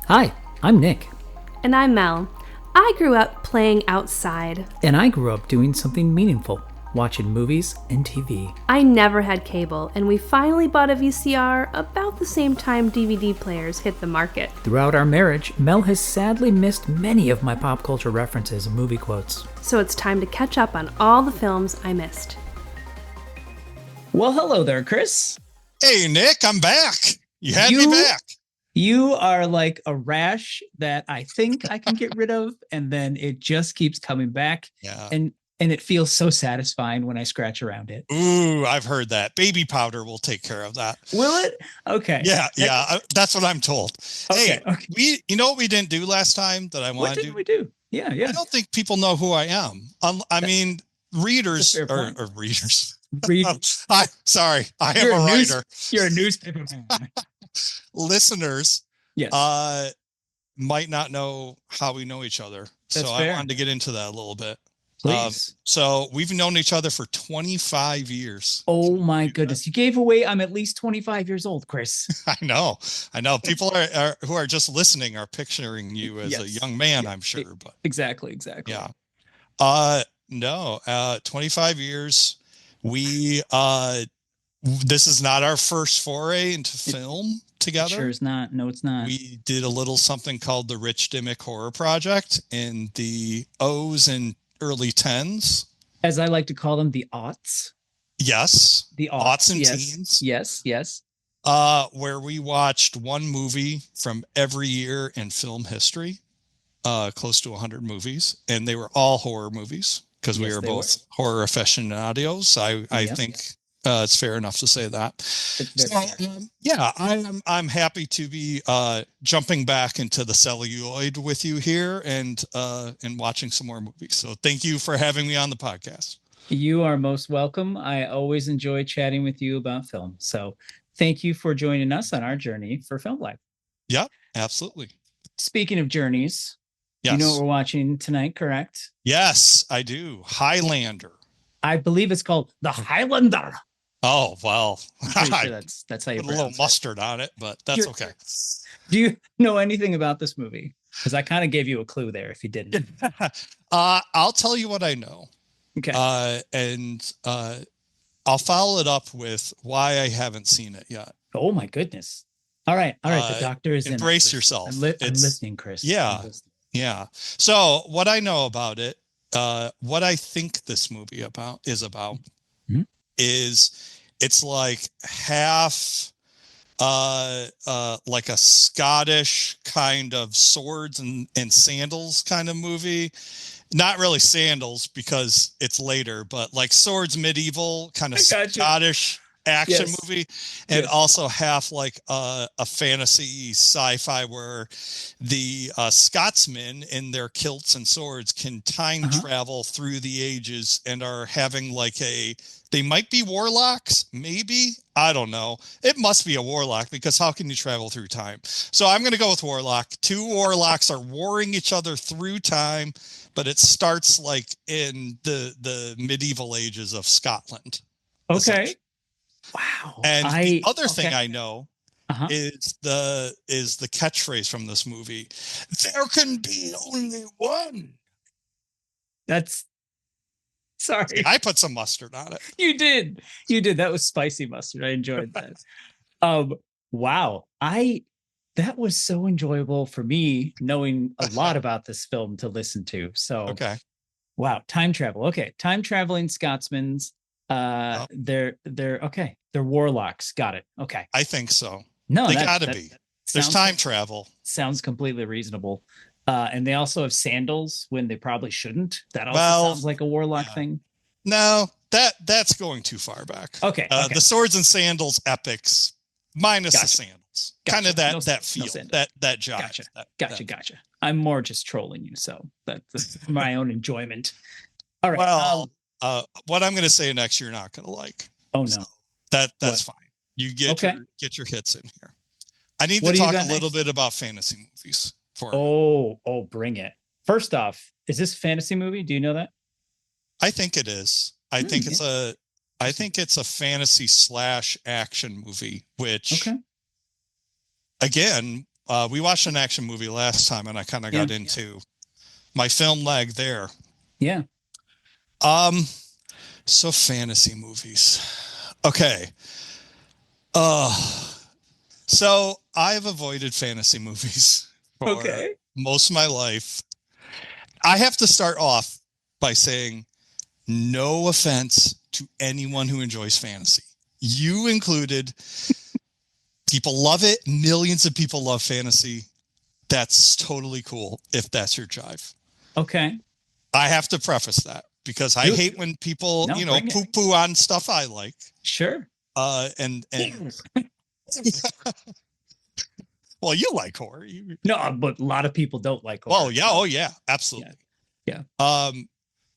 Hi, I'm Nick. And I'm Mel. I grew up playing outside. And I grew up doing something meaningful, watching movies and TV. I never had cable, and we finally bought a VCR about the same time DVD players hit the market. Throughout our marriage, Mel has sadly missed many of my pop culture references and movie quotes. So it's time to catch up on all the films I missed. Well, hello there, Chris. Hey, Nick, I'm back. You had me back. You are like a rash that I think I can get rid of, and then it just keeps coming back. Yeah. And it feels so satisfying when I scratch around it. Ooh, I've heard that. Baby powder will take care of that. Will it? Okay. Yeah. That's what I'm told. Okay. Hey, you know what we didn't do last time that I want to do? What did we do? Yeah. I don't think people know who I am. I mean, readers or readers. I'm sorry. I am a writer. You're a newspaper man. Listeners, yes, might not know how we know each other. That's so fair. I wanted to get into that a little bit. Please. So we've known each other for 25 years. Oh my goodness. You gave away I'm at least 25 years old, Chris. I know. People are who are just listening are picturing you as a young man, I'm sure. But exactly. Yeah. No, 25 years. We this is not our first foray into film together. Sure is not. No, it's not. We did a little something called the Rich Dimmick Horror Project in the O's and early 10s. As I like to call them, the aughts. Yes. The aughts and teens. Yes. Where we watched one movie from every year in film history, close to 100 movies, and they were all horror movies because we were both horror aficionados. I think it's fair enough to say that. I'm happy to be jumping back into the celluloid with you here and watching some more movies. So thank you for having me on the podcast. You are most welcome. I always enjoy chatting with you about film. So thank you for joining us on our journey for Film Life. Yeah, absolutely. Speaking of journeys, yes. You know what we're watching tonight, correct? Yes, I do. Highlander. I believe it's called The Highlander. Oh, well, I'm pretty sure that's how you put a little mustard on it, but that's okay. Do you know anything about this movie? Because I kind of gave you a clue there if you didn't. I'll tell you what I know. Okay. And I'll follow it up with why I haven't seen it yet. Oh my goodness. All right. The doctor is embrace yourself. I'm listening, Chris. Yeah. Yeah. So what I know about it, what I think this movie is about is it's like half like a Scottish kind of swords and sandals kind of movie. Not really sandals because it's later, but like swords, medieval kind of Scottish action movie, and also half like a fantasy sci-fi where the Scotsmen in their kilts and swords can time travel through the ages and are having like they might be warlocks, maybe. I don't know. It must be a warlock because how can you travel through time? So I'm going to go with warlock. Two warlocks are warring each other through time, but it starts like in the medieval ages of Scotland. Okay. Wow. And the other thing I know is the catchphrase from this movie. There can be only one. That's sorry. I put some mustard on it. You did. That was spicy mustard. I enjoyed that. Wow. That was so enjoyable for me knowing a lot about this film to listen to. So wow. Time travel. Okay. Time traveling Scotsmen's. They're okay. They're warlocks. Got it. Okay. I think so. No, they gotta be. There's time travel. Sounds completely reasonable. And they also have sandals when they probably shouldn't. That also sounds like a warlock thing. No, that's going too far back. Okay. The swords and sandals epics minus the sandals. Kind of that feel, that jive. Gotcha. I'm more just trolling you, so that's my own enjoyment. All right. Well, what I'm going to say next, you're not going to like. Oh no, so that's fine. You get your hits in here. I need to talk a little bit about fantasy movies. Bring it. First off, is this a fantasy movie? Do you know that? I think it is. I think it's a fantasy / action movie, which again, We watched an action movie last time, and I kind of got into my film leg there. Yeah. So fantasy movies. Okay. So I've avoided fantasy movies for most of my life. I have to start off by saying no offense to anyone who enjoys fantasy. You included. People love it. Millions of people love fantasy. That's totally cool if that's your jive. Okay. I have to preface that because I hate when people, poo-poo on stuff I like. Sure. And well, you like horror. No, but a lot of people don't like horror. Well, yeah. Oh, yeah. Absolutely. Yeah.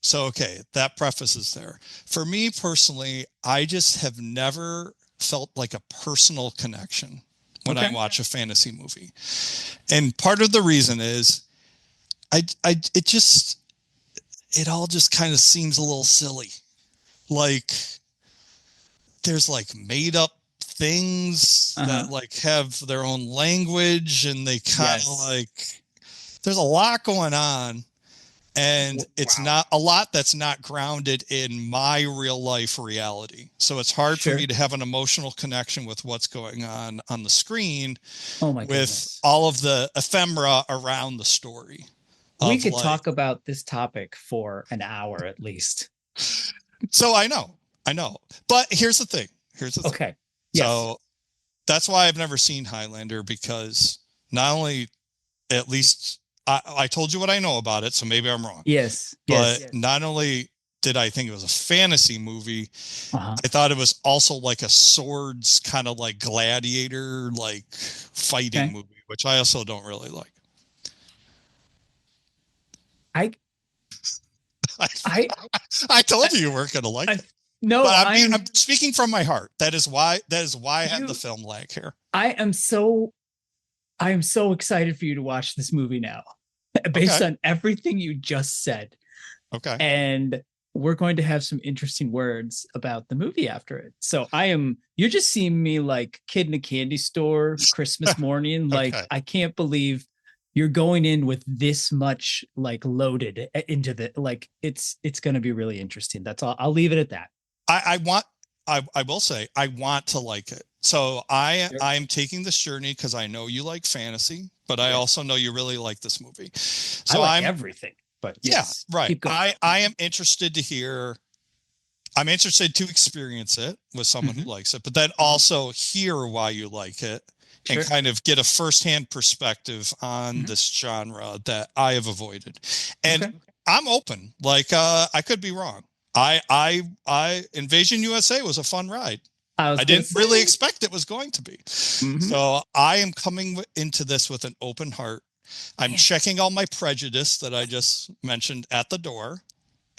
So, okay. That preface is there. For me personally, I just have never felt like a personal connection when I watch a fantasy movie. And part of the reason is it all just kind of seems a little silly. Like there's like made up things that like have their own language, and they kind of like, there's a lot going on. And it's not a lot that's not grounded in my real life reality. So it's hard for me to have an emotional connection with what's going on the screen with all of the ephemera around the story. We could talk about this topic for an hour at least. So I know. But here's the thing. Okay. So that's why I've never seen Highlander, because not only, at least I told you what I know about it, so maybe I'm wrong. Yes. But not only did I think it was a fantasy movie, I thought it was also like a swords kind of like gladiator, like fighting movie, which I also don't really like. I told you weren't going to like it. No, but I'm speaking from my heart. That is why I have the film lag here. I am so excited for you to watch this movie now, based on everything you just said. Okay. And we're going to have some interesting words about the movie after it. So you're just seeing me like kid in a candy store, Christmas morning. Like, I can't believe you're going in with this much like loaded into the, like, it's going to be really interesting. That's all. I'll leave it at that. I will say, I want to like it. So I'm taking this journey because I know you like fantasy, but I also know you really like this movie. So I like everything, but right. I am interested to hear. I'm interested to experience it with someone who likes it, but then also hear why you like it and kind of get a firsthand perspective on this genre that I have avoided. And I'm open. Like I could be wrong. I Invasion USA was a fun ride. I didn't really expect it was going to be. So I am coming into this with an open heart. I'm checking all my prejudice that I just mentioned at the door,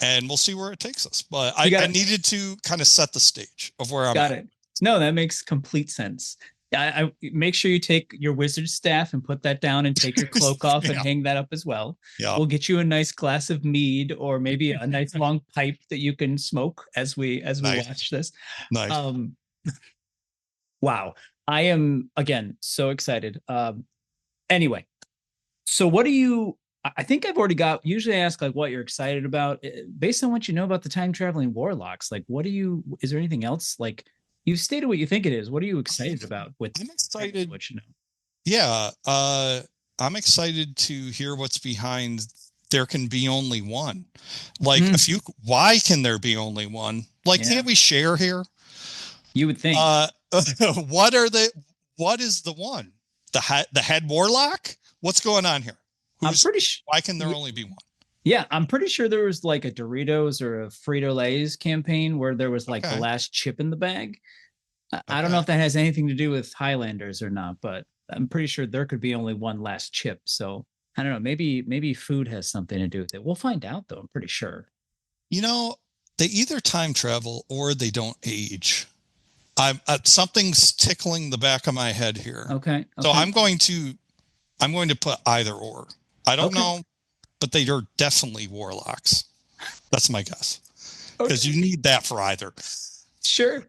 and we'll see where it takes us. But I needed to kind of set the stage of where I'm at. It. No, that makes complete sense. I make sure you take your wizard staff and put that down and take your cloak off and hang that up as well. Yeah. We'll get you a nice glass of mead or maybe a nice long pipe that you can smoke as we watch this. Nice. Wow. I am, again, so excited. Anyway, so what do you, I think I've already got, usually I ask like what you're excited about based on what you know about the time traveling warlocks. Like, is there anything else? Like, you've stated what you think it is. What are you excited about with I'm excited what you know? Yeah. I'm excited to hear what's behind there can be only one. Like why can there be only one? Like, can't we share here? You would think. What is the one? The head warlock? What's going on here? I'm pretty sure. Why can there only be one? Yeah, I'm pretty sure there was like a Doritos or a Frito-Lay's campaign where there was like the last chip in the bag. I don't know if that has anything to do with Highlanders or not, but I'm pretty sure there could be only one last chip. So I don't know. Maybe food has something to do with it. We'll find out, though. I'm pretty sure. You know, they either time travel or they don't age. Something's tickling the back of my head here. Okay. So I'm going to put either or. I don't know, but they are definitely warlocks. That's my guess. Because you need that for either. Sure.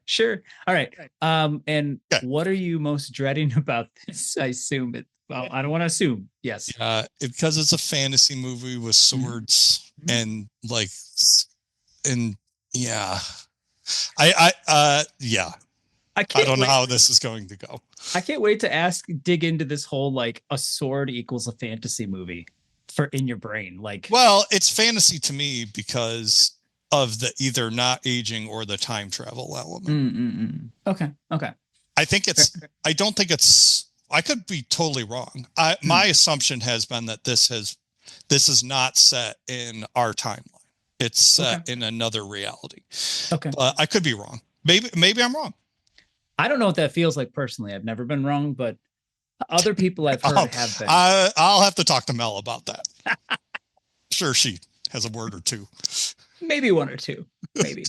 All right. And what are you most dreading about this? I assume Well, I don't want to assume. Yes. Because it's a fantasy movie with swords and like, and yeah. I don't know how this is going to go. I can't wait to dig into this whole like a sword equals a fantasy movie in your brain. Like, well, it's fantasy to me because of the either not aging or the time travel element. Okay. I don't think it's. I could be totally wrong. My assumption has been that this is not set in our timeline. It's set in another reality. Okay, but I could be wrong. Maybe I'm wrong. I don't know what that feels like personally. I've never been wrong, but other people I've heard have been. I'll have to talk to Mel about that. Sure, she has a word or two. Maybe one or two. Maybe.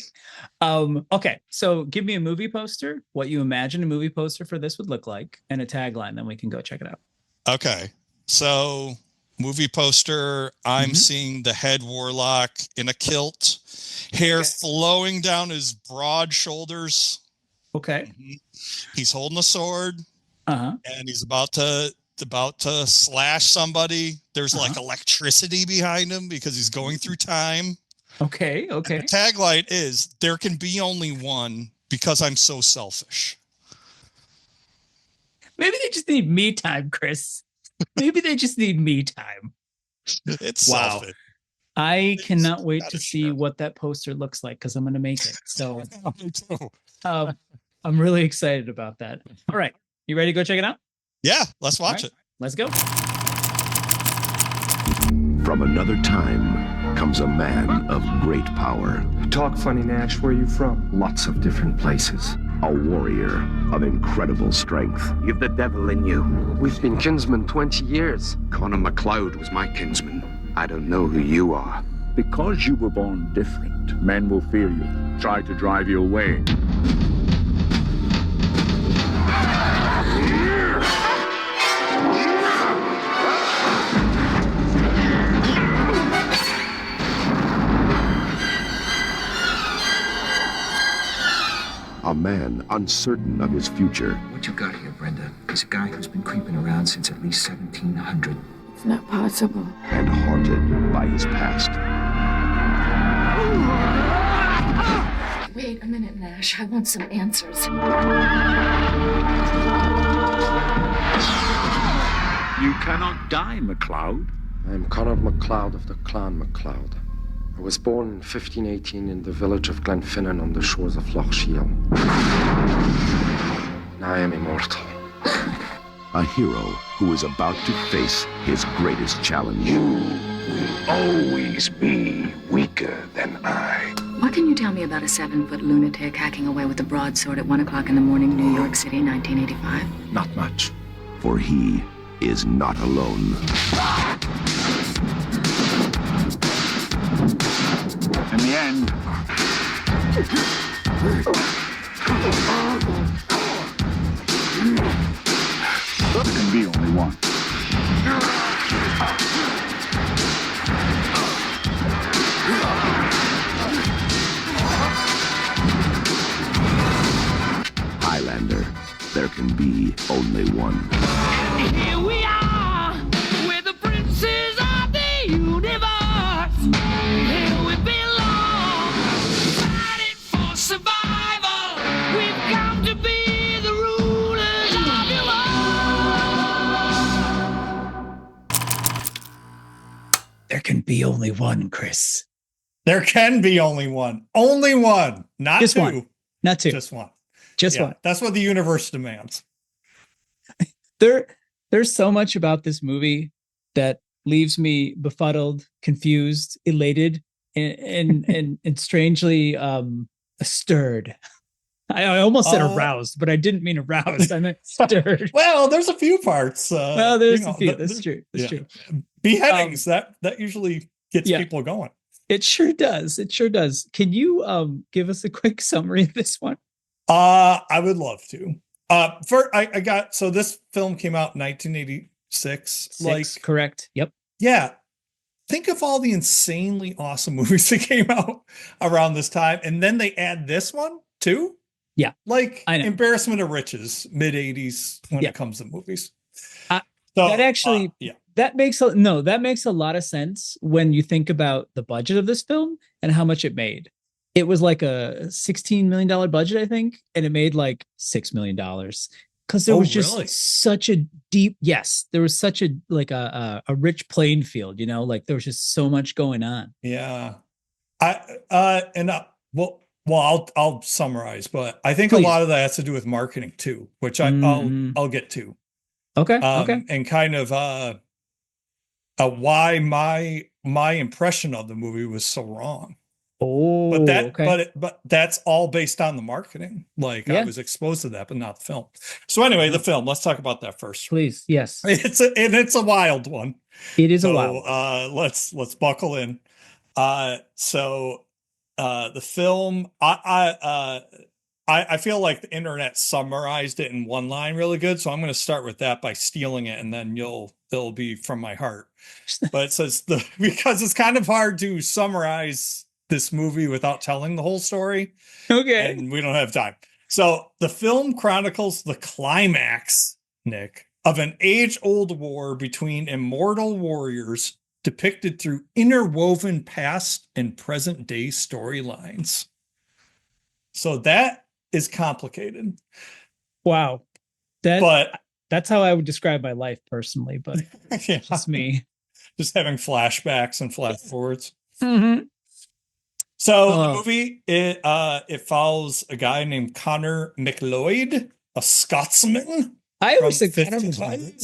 Okay, so give me a movie poster, what you imagine a movie poster for this would look like, and a tagline, then we can go check it out. Okay, so movie poster, I'm seeing the head warlock in a kilt, hair flowing down his broad shoulders. Okay. He's holding a sword, and he's about to slash somebody. There's like electricity behind him because he's going through time. Okay. And the tagline is, there can be only one because I'm so selfish. Maybe they just need me time, Chris. Maybe they just need me time. It's selfish. I cannot wait to see what that poster looks like because I'm going to make it. So I'm really excited about that. All right. You ready to go check it out? Yeah, let's watch it. Let's go. From another time comes a man of great power. Talk funny, Nash. Where are you from? Lots of different places. A warrior of incredible strength. You've the devil in you. We've been kinsmen 20 years. Connor MacLeod was my kinsman. I don't know who you are. Because you were born different, men will fear you, try to drive you away. A man uncertain of his future. What you got here, Brenda, is a guy who's been creeping around since at least 1700. It's not possible. And haunted by his past. Wait a minute, Nash. I want some answers. You cannot die, MacLeod. I'm Connor MacLeod of the Clan MacLeod. I was born in 1518 in the village of Glenfinnan on the shores of Loch Shiel. Now I am immortal. A hero who is about to face his greatest challenge. You will always be weaker than I. What can you tell me about a 7-foot lunatic hacking away with a broadsword at 1 o'clock in the morning, New York City, 1985? Not much. For he is not alone. In the end, there can be only one. Highlander, there can be only one. Here we are, we're the princes of the universe. Here we belong, fighting for survival. We've come to be the rulers of your world. There can be only one, Chris. There can be only one. Only one. Not just two. One. Not two. Just one. Just one. That's what the universe demands. There's so much about this movie that leaves me befuddled, confused, elated, and strangely stirred. I almost said aroused, but I didn't mean aroused. I meant stirred. Well, there's a few parts. Well, there's a few. That's true. That's true. Beheadings, that usually gets people going. It sure does. It sure does. Can you give us a quick summary of this one? I would love to. So this film came out in 1986. Correct. Yep. Yeah. Think of all the insanely awesome movies that came out around this time. And then they add this one too. Yeah. Like embarrassment of riches, mid 80s when it comes to movies. So that actually, yeah. that makes a lot of sense when you think about the budget of this film and how much it made. It was like a $16 million budget, I think, and it made like $6 million because there was just such a deep, there was such a rich playing field, like there was just so much going on. Yeah. I'll summarize, but I think Please. a lot of that has to do with marketing too, which I'll get to. Okay. Okay. And kind of why my impression of the movie was so wrong. Oh, but that's all based on the marketing. Like I was exposed to that, but not the film. So anyway, the film. Let's talk about that first. Please, yes. It's a wild one. It is a wild. Let's buckle in. So the film, I feel like the internet summarized it in one line really good. So I'm going to start with that by stealing it, and then it'll be from my heart. But it says because it's kind of hard to summarize this movie without telling the whole story. Okay. And we don't have time. So the film chronicles the climax, Nick, of an age-old war between immortal warriors depicted through interwoven past and present day storylines. So that is complicated. Wow. That's how I would describe my life personally, but just me. Just having flashbacks and flash forwards. Mm-hmm. So the movie, it follows a guy named Connor MacLeod, a Scotsman. I always think Connor MacLeod.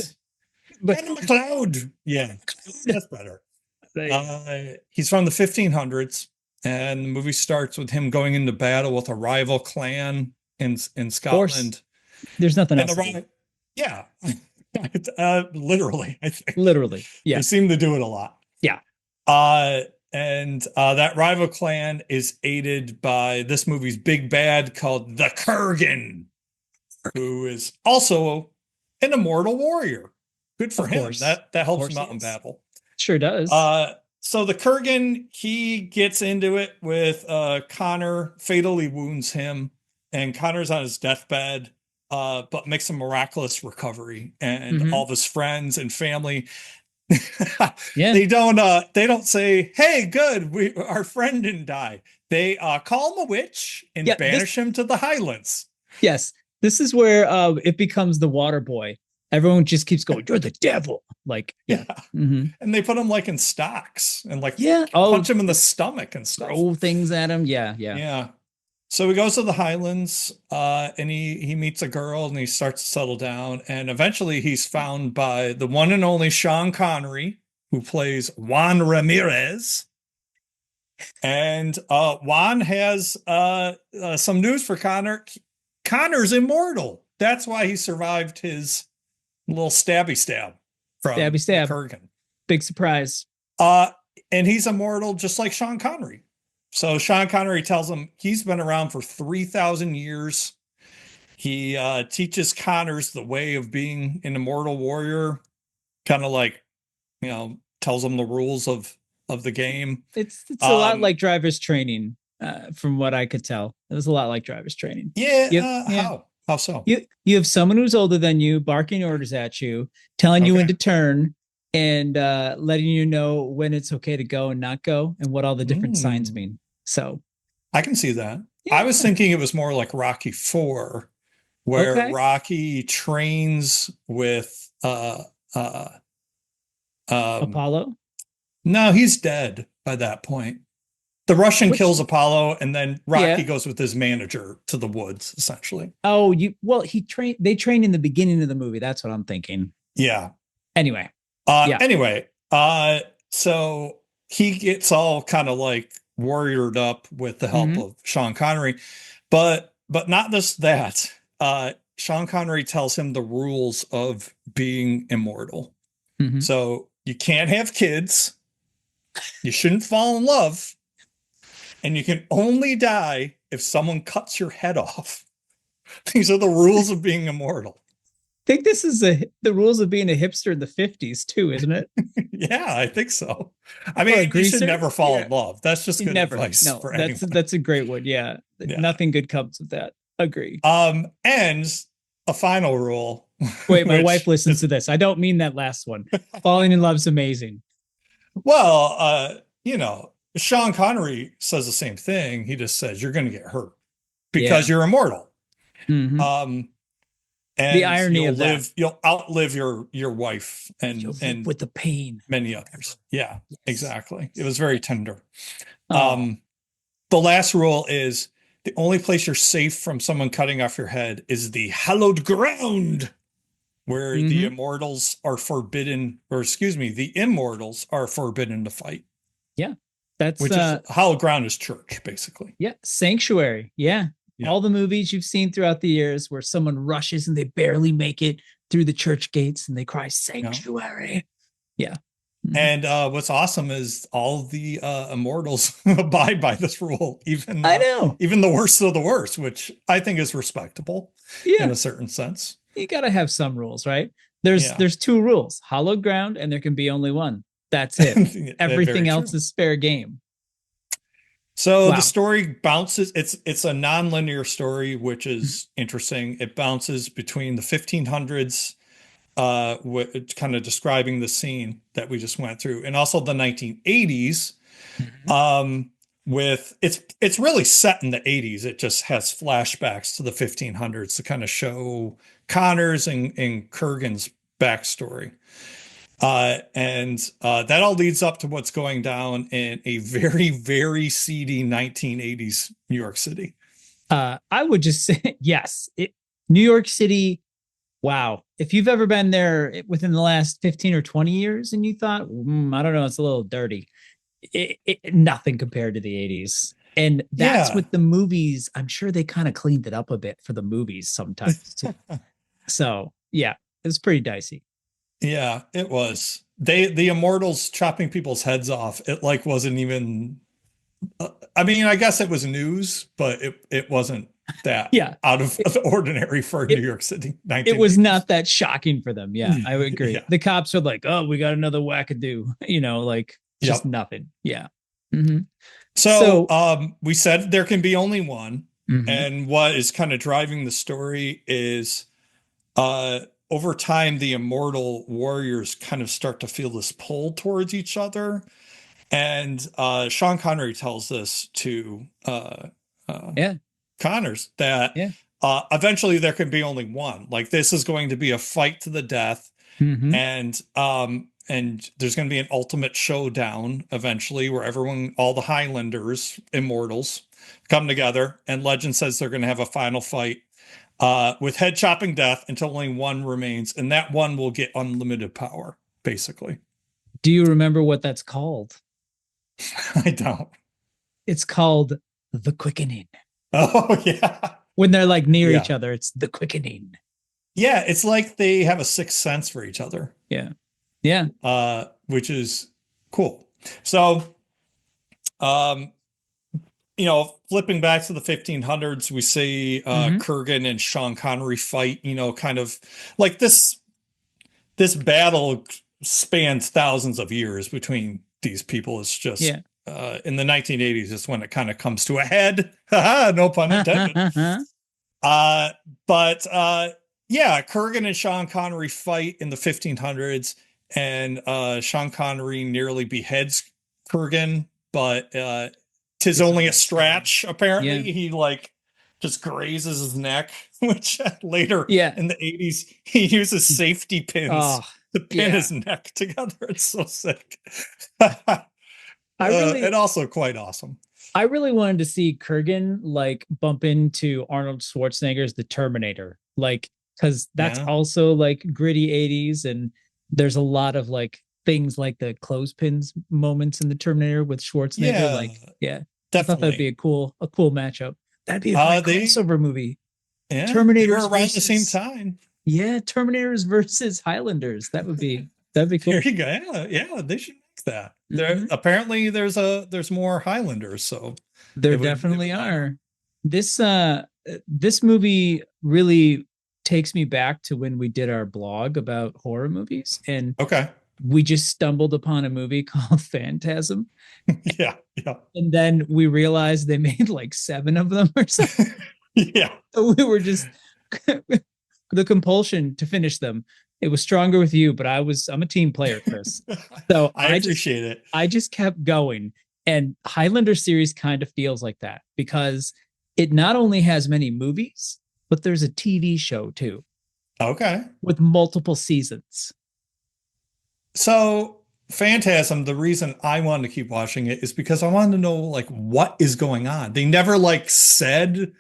But MacLeod. Yeah, that's better. He's from the 1500s, and the movie starts with him going into battle with a rival clan in Scotland. There's nothing else. Yeah. Literally, I think. Literally, yeah. They seem to do it a lot. Yeah. And that rival clan is aided by this movie's big bad called the Kurgan, who is also an immortal warrior. Good for him. That helps him out in battle. Sure does. So the Kurgan, he gets into it with Connor, fatally wounds him, and Connor's on his deathbed, but makes a miraculous recovery, and all of his friends and family. They don't say, hey, good, our friend didn't die. They call him a witch and banish him to the Highlands. This is where it becomes the water boy. Everyone just keeps going, you're the devil. Like, and they put him like in stocks and punch him in the stomach and stuff. Throw things at him. Yeah. So he goes to the Highlands, and he meets a girl, and he starts to settle down. And eventually he's found by the one and only Sean Connery, who plays Juan Ramirez. And Juan has some news for Connor. Connor's immortal. That's why he survived his little stabby stab from Kurgan. Big surprise. And he's immortal just like Sean Connery. So Sean Connery tells him he's been around for 3,000 years. He teaches Connors the way of being an immortal warrior, kind of like, tells him the rules of the game. It's a lot like driver's training, from what I could tell. It was a lot like driver's training. How so? You have someone who's older than you barking orders at you, telling you when to turn, and letting you know when it's okay to go and not go, and what all the different signs mean. So I can see that. I was thinking it was more like Rocky IV, where Rocky trains with Apollo. No, he's dead by that point. The Russian kills Apollo, and then Rocky goes with his manager to the woods, essentially. Oh, they train in the beginning of the movie. That's what I'm thinking. Yeah. Anyway. So he gets all kind of like warriored up with the help of Sean Connery, but not just that. Sean Connery tells him the rules of being immortal. So you can't have kids. You shouldn't fall in love. And you can only die if someone cuts your head off. These are the rules of being immortal. I think this is the rules of being a hipster in the 50s too, isn't it? Yeah, I think so. I mean, you should never fall in love. That's just good advice for anyone. That's a great one. Yeah. Nothing good comes with that. Agree. And a final rule. Wait, my wife listens to this. I don't mean that last one. Falling in Love's amazing. Well, Sean Connery says the same thing. He just says you're going to get hurt because you're immortal. Mm-hmm. And the irony of that. You'll outlive your wife and with the pain. Many others. Yeah, yes. Exactly. It was very tender. Oh. The last rule is the only place you're safe from someone cutting off your head is the hallowed ground, where the immortals are forbidden, the immortals are forbidden to fight. Yeah. That's which is hallowed ground is church, basically. Yeah. Sanctuary. Yeah. All the movies you've seen throughout the years where someone rushes and they barely make it through the church gates and they cry sanctuary. Yeah. And what's awesome is all the immortals abide by this rule, even the worst of the worst, which I think is respectable in a certain sense. You got to have some rules, right? There's two rules: hallowed ground, and there can be only one. That's it. Everything else is fair game. So the story bounces. It's a non-linear story, which is interesting. It bounces between the 1500s, kind of describing the scene that we just went through, and also the 1980s. With it's really set in the 80s. It just has flashbacks to the 1500s to kind of show Connor's and Kurgan's backstory. And that all leads up to what's going down in a very, very seedy 1980s New York City. I would just say, yes, New York City. Wow. If you've ever been there within the last 15 or 20 years and you thought, I don't know, it's a little dirty. Nothing compared to the 80s. And that's with the movies. I'm sure they kind of cleaned it up a bit for the movies sometimes too. So yeah, it was pretty dicey. Yeah, it was. The immortals chopping people's heads off. It wasn't even. I mean, I guess it was news, but it wasn't that out of the ordinary for New York City. It was not that shocking for them. Yeah, I would agree. The cops are like, "Oh, we got another wackadoo," just nothing. Yeah. Mm-hmm. So we said there can be only one, and what is kind of driving the story is, over time, the immortal warriors kind of start to feel this pull towards each other. And Sean Connery tells this to Connors that eventually there can be only one. Like, this is going to be a fight to the death. And there's going to be an ultimate showdown eventually where all the Highlanders, immortals, come together. And legend says they're going to have a final fight. With head chopping death until only one remains, and that one will get unlimited power, basically. Do you remember what that's called? I don't. It's called the quickening. Oh, yeah. When they're like near each other, it's the quickening. Yeah, it's like they have a sixth sense for each other. Yeah. Yeah. Which is cool. So, flipping back to the 1500s, we see Kurgan and Sean Connery fight, kind of like this battle spans thousands of years between these people. It's just in the 1980s is when it kind of comes to a head. No pun intended. But Kurgan and Sean Connery fight in the 1500s, and Sean Connery nearly beheads Kurgan, but 'tis only a stretch, apparently. He just grazes his neck, which later in the 80s he uses safety pins to pin his neck together. It's so sick. And also quite awesome. I really wanted to see Kurgan bump into Arnold Schwarzenegger's The Terminator, because that's also gritty 80s, and there's a lot of things like the clothespins moments in The Terminator with Schwarzenegger. Definitely. I thought that'd be a cool matchup. That'd be a great crossover movie. Yeah, Terminators around the same time. Yeah, Terminators versus Highlanders. That'd be cool. There you go. Yeah, they should make that. There apparently there's more Highlanders, so there definitely are. This movie really takes me back to when we did our blog about horror movies, and we just stumbled upon a movie called Phantasm. Yeah. And then we realized they made 7 of them or something. Yeah. So we were just the compulsion to finish them. It was stronger with you, but I'm a team player, Chris. So I appreciate it. I just kept going. And Highlander series kind of feels like that because it not only has many movies, but there's a TV show too. Okay. With multiple seasons. So Phantasm, the reason I wanted to keep watching it is because I wanted to know like what is going on. They never like said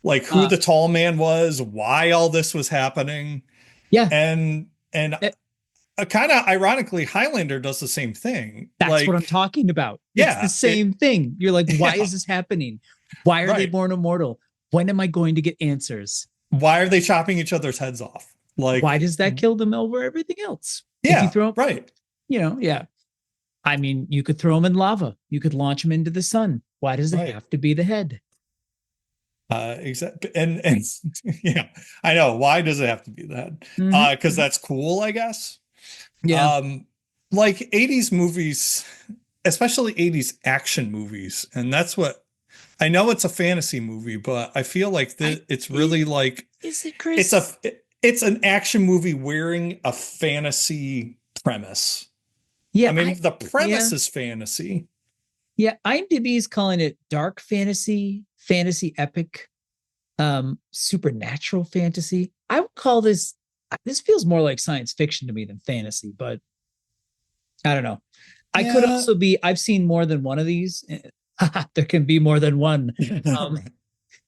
like who the tall man was, why all this was happening. Yeah. And kind of ironically, Highlander does the same thing. That's like, what I'm talking about. Yeah. It's the same thing. You're like, why is this happening? Why are they born immortal? When am I going to get answers? Why are they chopping each other's heads off? Like, why does that kill them over everything else? Yeah. If you throw them, right. You know, yeah. I mean, you could throw them in lava. You could launch them into the sun. Why does it have to be the head? Exactly. And yeah, I know. Why does it have to be the head? Because that's cool, I guess. Yeah. Like 80s movies, especially 80s action movies. And that's what I know it's a fantasy movie, but I feel like it's really like, is it, Chris? It's an action movie wearing a fantasy premise. Yeah. I mean, the premise is fantasy. Yeah. IMDb is calling it dark fantasy, fantasy epic, supernatural fantasy. I would call this feels more like science fiction to me than fantasy, but I don't know. I could also be, I've seen more than one of these. There can be more than one.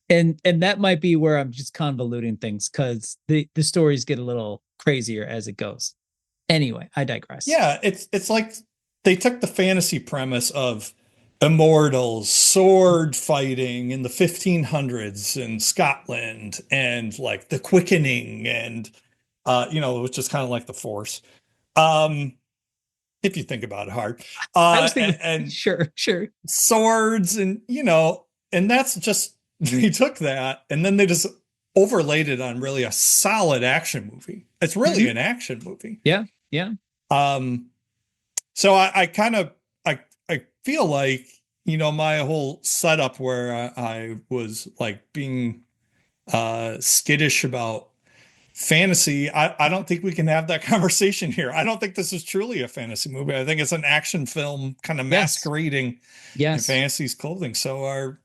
And that might be where I'm just convoluting things because the stories get a little crazier as it goes. Anyway, I digress. Yeah, it's like they took the fantasy premise of Immortals, sword fighting in the 1500s in Scotland, and like the quickening, and which is kind of like the Force. If you think about it hard. I was thinking, and sure. Swords, and and that's just they took that and then they just overlaid it on really a solid action movie. It's really an action movie. Yeah. So I kind of I feel like my whole setup where I was like being skittish about fantasy. I don't think we can have that conversation here. I don't think this is truly a fantasy movie. I think it's an action film kind of masquerading in fantasy's clothing. So our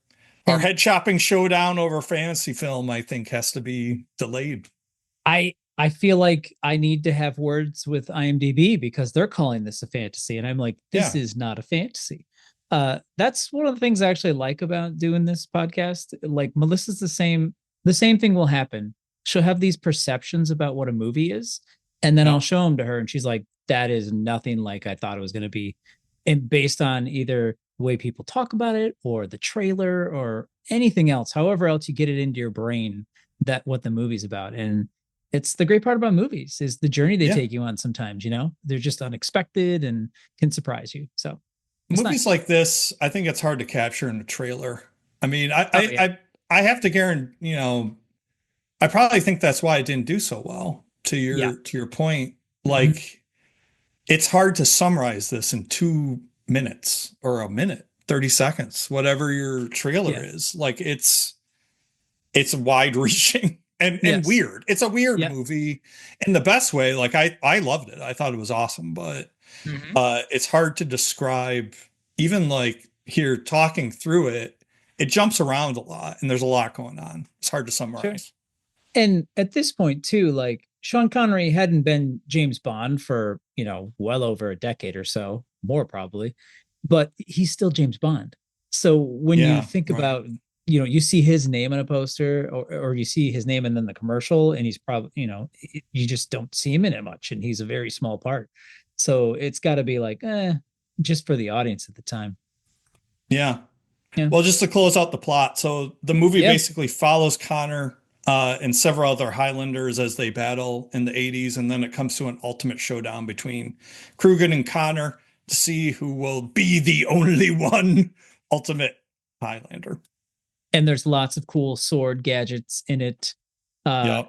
head chopping showdown over fantasy film, I think, has to be delayed. I feel like I need to have words with IMDb because they're calling this a fantasy. And I'm like, this is not a fantasy. That's one of the things I actually like about doing this podcast. Like Melissa's the same thing will happen. She'll have these perceptions about what a movie is. And then I'll show them to her. And she's like, that is nothing like I thought it was going to be. And based on either the way people talk about it or the trailer or anything else, however else you get it into your brain, that what the movie's about. And it's the great part about movies is the journey they take you on sometimes, they're just unexpected and can surprise you. So movies like this, I think it's hard to capture in a trailer. I mean, I have to guarantee, I probably think that's why it didn't do so well to your point. Like it's hard to summarize this in 2 minutes or a minute, 30 seconds, whatever your trailer is. Like it's wide reaching. And weird. It's a weird movie in the best way. Like I loved it. I thought it was awesome, but it's hard to describe. Even like here talking through it, it jumps around a lot and there's a lot going on. It's hard to summarize. Sure. And at this point too, like Sean Connery hadn't been James Bond for, well over a decade or so, more probably, but he's still James Bond. So when you think about you see his name on a poster or you see his name and then the commercial and he's probably, you just don't see him in it much. And he's a very small part. So it's got to be like, just for the audience at the time. Yeah. Well, just to close out the plot. So the movie basically follows Connor and several other Highlanders as they battle in the 80s. And then it comes to an ultimate showdown between Krugen and Connor to see who will be the only one ultimate Highlander. And there's lots of cool sword gadgets in it. The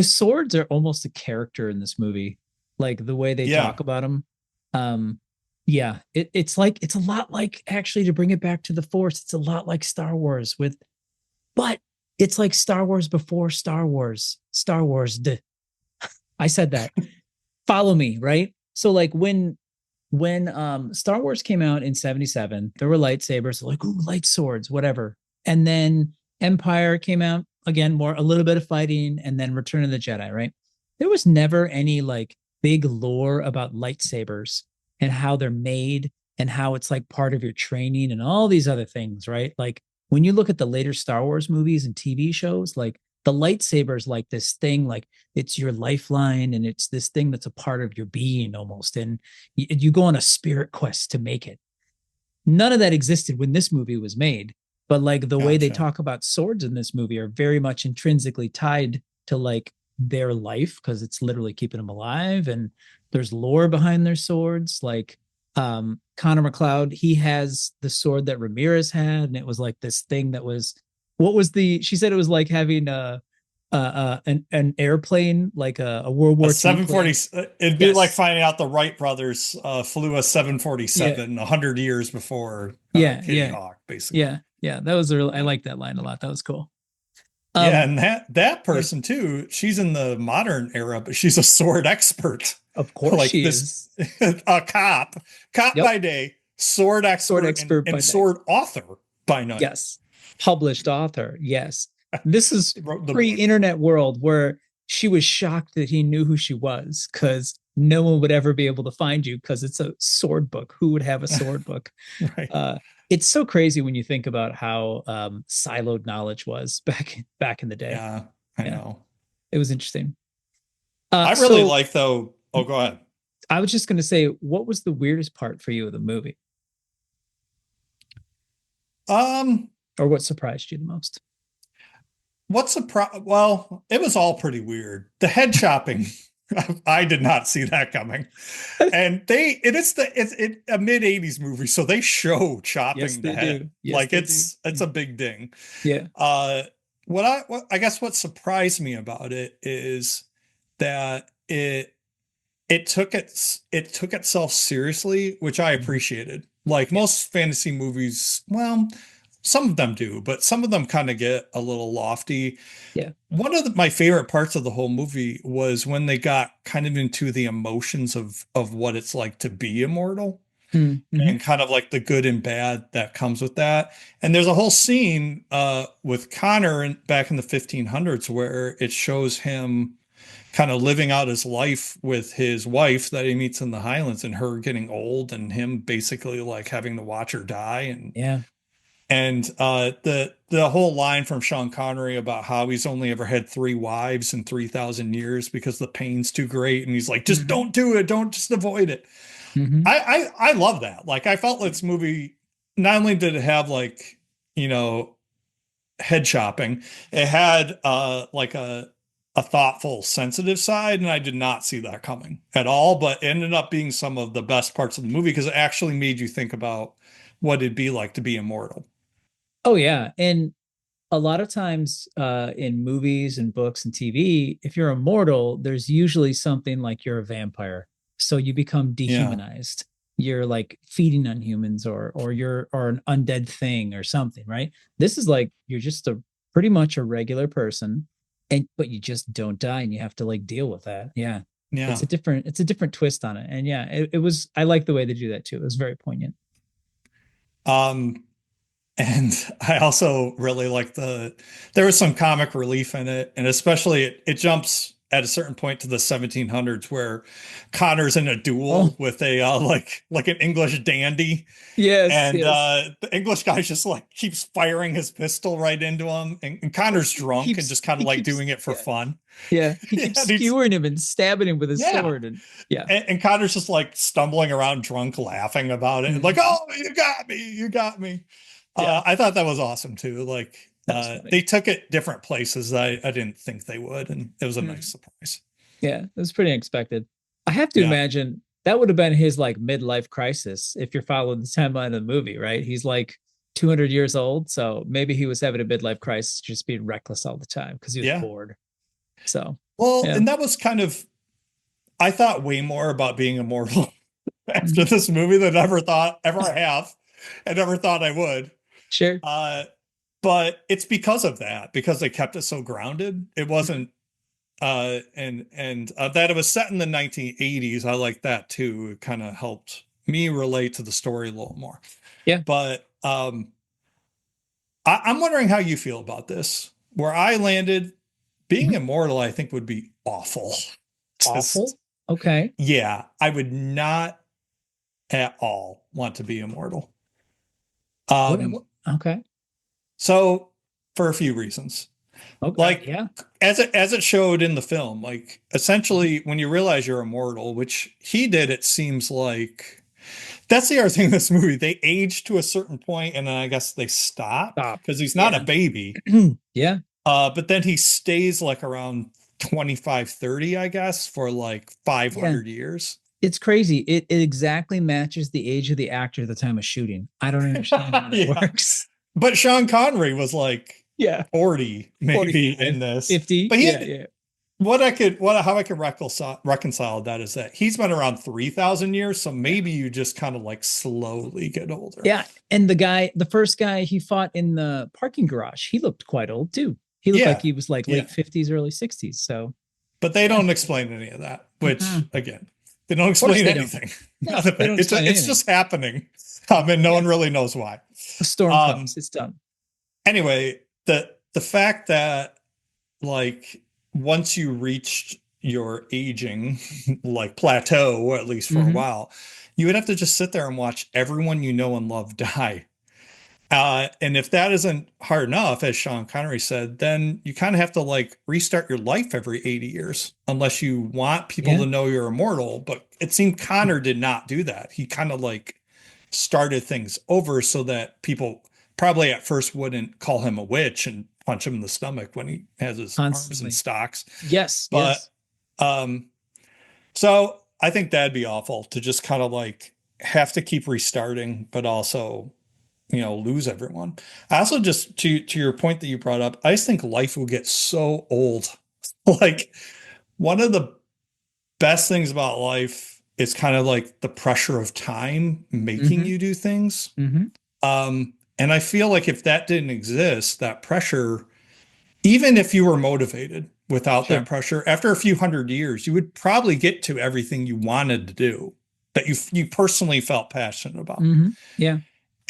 swords are almost a character in this movie, like the way they talk about them. It's a lot like, actually, to bring it back to the Force, it's a lot like Star Wars but it's like Star Wars before Star Wars. Star Wars. I said that. Follow me, right? So like when Star Wars came out in 77, there were lightsabers, like, ooh, light swords, whatever. And then Empire came out, again, a little bit of fighting, and then Return of the Jedi, right? There was never any like big lore about lightsabers and how they're made and how it's like part of your training and all these other things, right? Like when you look at the later Star Wars movies and TV shows, like the lightsaber's like this thing, like it's your lifeline and it's this thing that's a part of your being almost. And you go on a spirit quest to make it. None of that existed when this movie was made, but like the way they talk about swords in this movie are very much intrinsically tied to like their life, because it's literally keeping them alive. And there's lore behind their swords. Like Connor McLeod, he has the sword that Ramirez had, and it was like this thing that was, she said it was like having an airplane, like a World War II 740. It'd be like finding out the Wright brothers flew a 747 100 years before Kitty Hawk, basically. Yeah, that was I like that line a lot. That was cool. And that person too, she's in the modern era, but she's a sword expert. Of course, like she is a cop by day, sword expert, and sword author by night. Yes, published author. Yes, this is pre-internet world where she was shocked that he knew who she was, because no one would ever be able to find you because it's a sword book. Who would have a sword book? Right. It's so crazy when you think about how siloed knowledge was back in the day. Yeah, I know. It was interesting. I really like though. Oh, go ahead. I was just going to say, what was the weirdest part for you of the movie? Or what surprised you the most? Well, it was all pretty weird. The head chopping. I did not see that coming. And it's a mid 80s movie, so they show chopping the head. Like it's a big ding. Yeah. What I guess what surprised me about it is that it took itself seriously, which I appreciated. Like most fantasy movies, well, some of them do, but some of them kind of get a little lofty. Yeah. One of my favorite parts of the whole movie was when they got kind of into the emotions of what it's like to be immortal, and kind of like the good and bad that comes with that. And there's a whole scene with Connor back in the 1500s where it shows him kind of living out his life with his wife that he meets in the Highlands, and her getting old and him basically like having to watch her die. And the whole line from Sean Connery about how he's only ever had 3 wives in 3,000 years because the pain's too great. And he's like, just don't do it. Don't, just avoid it. I love that. Like, I felt like this movie, not only did it have like, head chopping, it had like a thoughtful, sensitive side. And I did not see that coming at all, but it ended up being some of the best parts of the movie because it actually made you think about what it'd be like to be immortal. Oh yeah. And a lot of times in movies and books and TV, if you're immortal, there's usually something like you're a vampire. So you become dehumanized. You're like feeding on humans or an undead thing or something, right? This is like you're just pretty much a regular person, but you just don't die and you have to like deal with that. Yeah. It's a different twist on it. And it was, I like the way they do that too. It was very poignant. And I also really like there was some comic relief in it. And especially it jumps at a certain point to the 1700s where Connor's in a duel with a, like an English dandy. Yes. And the English guy just like keeps firing his pistol right into him. And Connor's drunk and just kind of like doing it for fun. Yeah. He keeps skewering him and stabbing him with his sword. And Connor's just like stumbling around drunk, laughing about it. And like, oh, you got me. I thought that was awesome too. Like they took it different places. I didn't think they would. And it was a nice surprise. Yeah, it was pretty unexpected. I have to imagine that would have been his like midlife crisis if you're following the timeline of the movie, right? He's like 200 years old. So maybe he was having a midlife crisis, just being reckless all the time because he was bored. So, and that was kind of, I thought way more about being immortal after this movie than I ever have. I never thought I would. Sure. But it's because of that, because they kept it so grounded. It wasn't that it was set in the 1980s. I like that too. It kind of helped me relate to the story a little more. Yeah. But I'm wondering how you feel about this. Where I landed, being immortal, I think would be awful. Awful? Okay. Yeah, I would not at all want to be immortal. Okay. So for a few reasons. Okay. Like, yeah. As it showed in the film, like essentially when you realize you're immortal, which he did, it seems like that's the other thing in this movie. They age to a certain point and then I guess they stop because he's not a baby. Yeah. But then he stays like around 25, 30, I guess, for like 500 years. It's crazy. It exactly matches the age of the actor at the time of shooting. I don't understand how it works. But Sean Connery was like 40 maybe 40, in this. 50. But yeah. How I could reconcile that is that he's been around 3,000 years, so maybe you just kind of like slowly get older. Yeah, and the first guy he fought in the parking garage, he looked quite old too. He looked like he was like late 50s, early 60s. So, but they don't explain any of that. Which again, they don't explain anything. No, it's just happening, and no one really knows why. A storm comes, it's done. Anyway, the fact that like once you reached your aging like plateau, or at least for a while, you would have to just sit there and watch everyone you know and love die. And if that isn't hard enough, as Sean Connery said, then you kind of have to like restart your life every 80 years, unless you want people to know you're immortal. But it seemed Connor did not do that. He kind of like started things over so that people probably at first wouldn't call him a witch and punch him in the stomach when he has his arms in stocks. Yes. But, so I think that'd be awful to just kind of like have to keep restarting, but also, lose everyone. I also just to your point that you brought up, I just think life will get so old. Like one of the best things about life is kind of like the pressure of time making you do things. And I feel like if that didn't exist, that pressure, even if you were motivated without that pressure, after a few hundred years, you would probably get to everything you wanted to do that you personally felt passionate about. Yeah.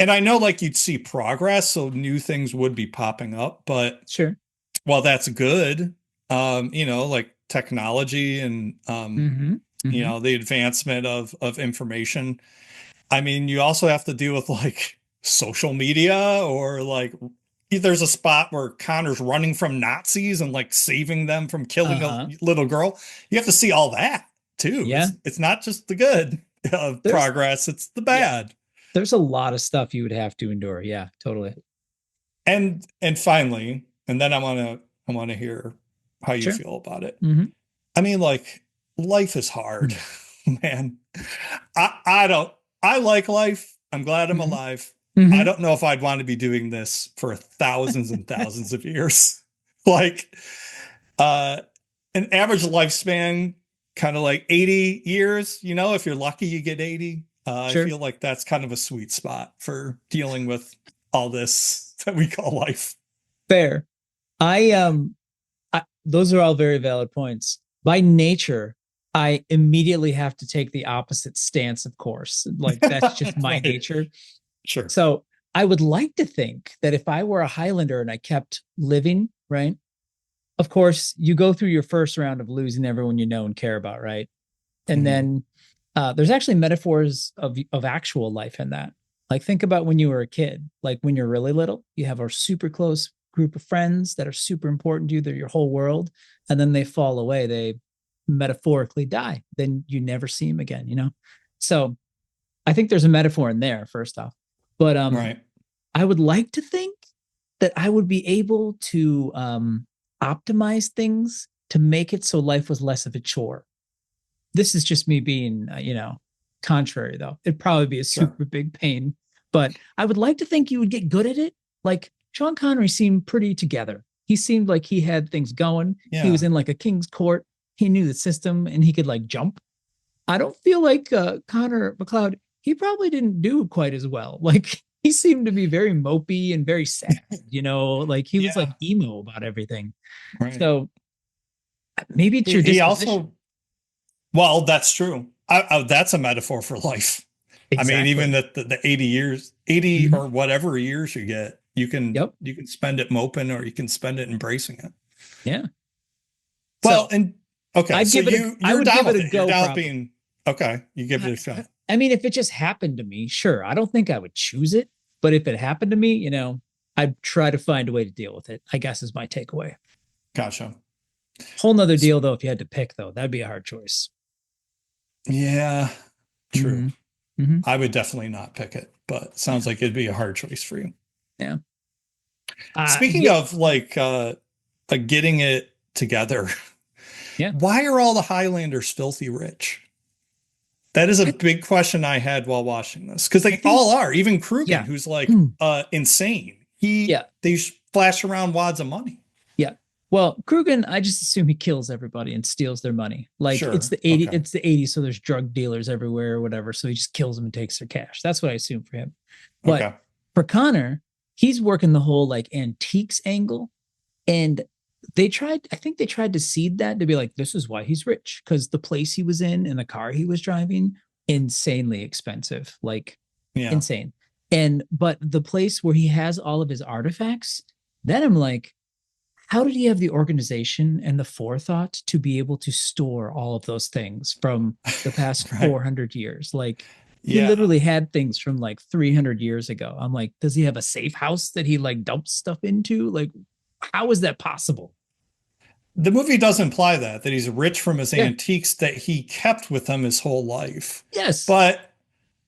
And I know like you'd see progress, so new things would be popping up, but well, that's good. Like technology and, the advancement of information. I mean, you also have to deal with like social media or like there's a spot where Connor's running from Nazis and like saving them from killing a little girl. You have to see all that too. Yeah. It's not just the good progress, it's the bad. Yeah. There's a lot of stuff you would have to endure. Yeah, totally. And finally, and then I want to hear how you feel about it. I mean, like life is hard, man. I like life. I'm glad I'm alive. I don't know if I'd want to be doing this for thousands and thousands of years. Like an average lifespan, kind of like 80 years, if you're lucky, you get 80. I feel like that's kind of a sweet spot for dealing with all this that we call life. Fair. Those are all very valid points. By nature, I immediately have to take the opposite stance, of course. Like that's just my nature. Sure. So I would like to think that if I were a Highlander and I kept living, right? Of course, you go through your first round of losing everyone you know and care about, right? And then there's actually metaphors of actual life in that. Like think about when you were a kid, like when you're really little, you have a super close group of friends that are super important to you. They're your whole world. And then they fall away. They metaphorically die. Then you never see them again, So I think there's a metaphor in there, first off. But I would like to think that I would be able to optimize things to make it so life was less of a chore. This is just me being, contrary, though. It'd probably be a super big pain. But I would like to think you would get good at it. Like Sean Connery seemed pretty together. He seemed like he had things going. Yeah. He was in like a king's court. He knew the system and he could like jump. I don't feel like Connor McLeod, he probably didn't do quite as well. Like he seemed to be very mopey and very sad, like he was like emo about everything. Right. So maybe it's your he disposition. also, well, that's true. That's a metaphor for life. Exactly. I mean, even the 80 or whatever years you get, you can spend it moping or you can spend it embracing it. Yeah. Well, so, and okay, I'd so give it I would give it a go. You're down being okay. You give it a shot. I mean, if it just happened to me, sure. I don't think I would choose it, but if it happened to me, I'd try to find a way to deal with it, I guess is my takeaway. Gotcha. Whole nother deal though. If you had to pick though, that'd be a hard choice. Yeah, true. Mm-hmm. I would definitely not pick it, but it sounds like it'd be a hard choice for you. Yeah. Speaking of like getting it together. Yeah. Why are all the Highlanders filthy rich? That is a big question I had while watching this, because they all are. Even Krugen, who's like insane. They flash around wads of money. Yeah. Well, Krugen, I just assume he kills everybody and steals their money. Like it's the 80s. It's the 80s, so there's drug dealers everywhere or whatever. So he just kills them and takes their cash. That's what I assume for him. But for Connor, he's working the whole like antiques angle, and I think they tried to seed that to be like, this is why he's rich, because the place he was in and the car he was driving, insanely expensive, like insane. But the place where he has all of his artifacts, then I'm like, how did he have the organization and the forethought to be able to store all of those things from the past 400 years? Like he literally had things from like 300 years ago. I'm like, does he have a safe house that he like dumps stuff into? Like, how is that possible? The movie does imply that he's rich from his antiques that he kept with him his whole life. Yes. But